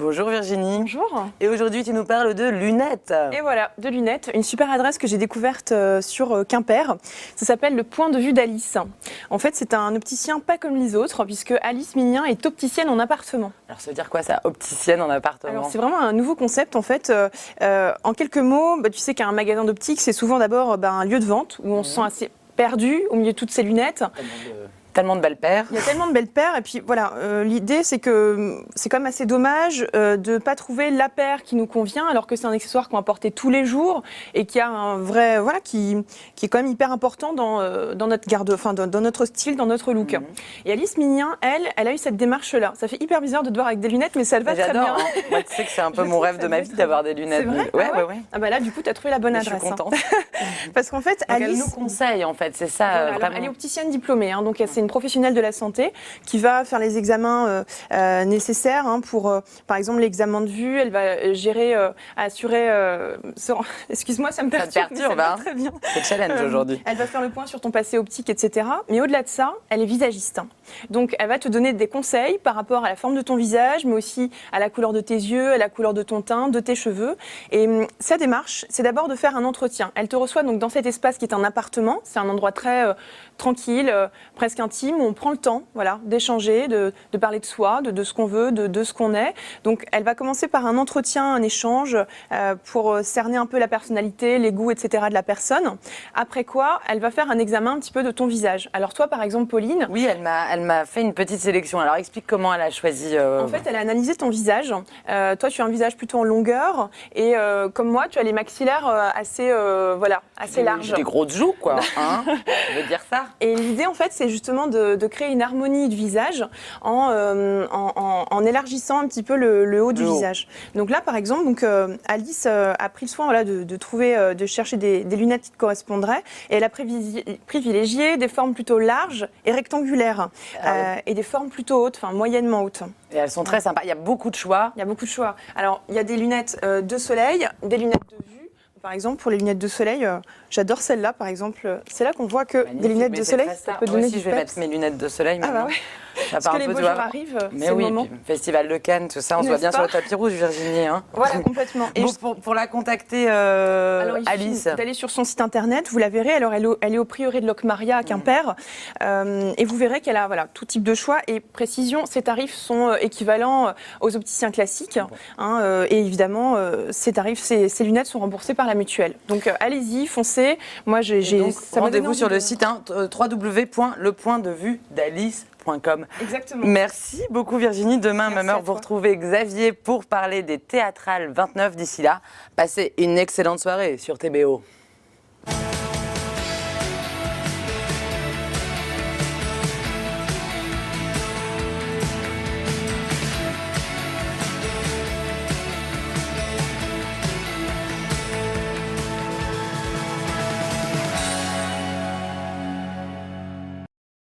Bonjour Virginie. Bonjour. Et aujourd'hui, tu nous parles de lunettes. Et voilà, de lunettes, une super adresse que j'ai découverte sur Quimper. Ça s'appelle le Point de vue d'Alice. En fait, c'est un opticien pas comme les autres, puisque Alice Mignien est opticienne en appartement. Alors, ça veut dire quoi ça, opticienne en appartement? Alors, c'est vraiment un nouveau concept en fait. En quelques mots, tu sais qu'un magasin d'optique, c'est souvent d'abord un lieu de vente où on se sent assez perdu au milieu de toutes ces lunettes. Tellement de belles paires. Il y a tellement de belles paires et puis voilà, l'idée c'est que c'est quand même assez dommage de ne pas trouver la paire qui nous convient alors que c'est un accessoire qu'on va porter tous les jours et qui a un vrai, voilà, qui est quand même hyper important dans notre garde, enfin dans notre style, dans notre look. Et Alice Mignien, elle a eu cette démarche-là. Ça fait hyper bizarre de te voir avec des lunettes, mais ça le va très bien. J'adore. Hein. Moi, tu sais que c'est un peu mon rêve de ma vie d'avoir des lunettes. C'est vrai. Ouais. Ah bah là, du coup, tu as trouvé la bonne adresse. Je suis contente. Parce qu'en fait, donc Alice, elle nous conseille en fait, c'est ça. voilà, vraiment. elle est opticienne diplômée, hein, donc c'est une professionnelle de la santé qui va faire les examens nécessaires pour, par exemple, l'examen de vue. Elle va gérer, assurer. Excuse-moi, ça me perturbe. Ça te perturbe, hein. Très bien. C'est challenge aujourd'hui. Elle va faire le point sur ton passé optique, etc. Mais au-delà de ça, elle est visagiste. Donc, elle va te donner des conseils par rapport à la forme de ton visage, mais aussi à la couleur de tes yeux, à la couleur de ton teint, de tes cheveux. Et sa démarche, c'est d'abord de faire un entretien. Elle te reçoit donc dans cet espace qui est un appartement. C'est un endroit très tranquille, presque intime, où on prend le temps, voilà, d'échanger, de parler de soi, de ce qu'on veut, de ce qu'on est. Donc, elle va commencer par un entretien, un échange pour cerner un peu la personnalité, les goûts, etc. de la personne. Après quoi, elle va faire un examen un petit peu de ton visage. Alors toi, par exemple, Pauline. Oui, elle m'a fait une petite sélection. Alors, explique comment elle a choisi. En fait, elle a analysé ton visage. Toi, tu as un visage plutôt en longueur et comme moi, tu as les maxillaires assez larges. Des grosses joues, quoi. Hein. Je veux dire ça. Et l'idée, en fait, c'est justement de créer une harmonie du visage en élargissant un petit peu le haut du visage. Donc là, par exemple, Alice a pris le soin de chercher des lunettes qui te correspondraient et elle a privilégié des formes plutôt larges et rectangulaires et des formes plutôt hautes, enfin moyennement hautes. Et elles sont très sympas. Il y a beaucoup de choix. Il y a beaucoup de choix. Alors, il y a des lunettes de soleil, des lunettes de vue. Par exemple, pour les lunettes de soleil, j'adore celle-là, par exemple. C'est là qu'on voit que magnifique, des lunettes de soleil, ça peut donner du je vais peps. mettre mes lunettes de soleil maintenant. Ah bah ouais. Ça Parce que les beaux jours arrivent, c'est le moment. Puis, Festival de Cannes, tout ça, on se voit bien sur le tapis rouge, Virginie. Hein. Voilà, complètement. Et pour la contacter, alors, il Alice. suffit d'aller sur son site internet, vous la verrez. Alors, elle est au prieuré de Locmaria à Quimper. Et vous verrez qu'elle a tout type de choix. Et précision, ses tarifs sont équivalents aux opticiens classiques. Et évidemment, ces lunettes sont remboursées par la mutuelle. Donc, allez-y, foncez. Moi, rendez-vous sur le site www.lepointdevue-d'Alice.com. Exactement. Merci beaucoup Virginie. Demain, même heure, vous retrouvez Xavier pour parler des Théâtrales 29. D'ici là, passez une excellente soirée sur TBO.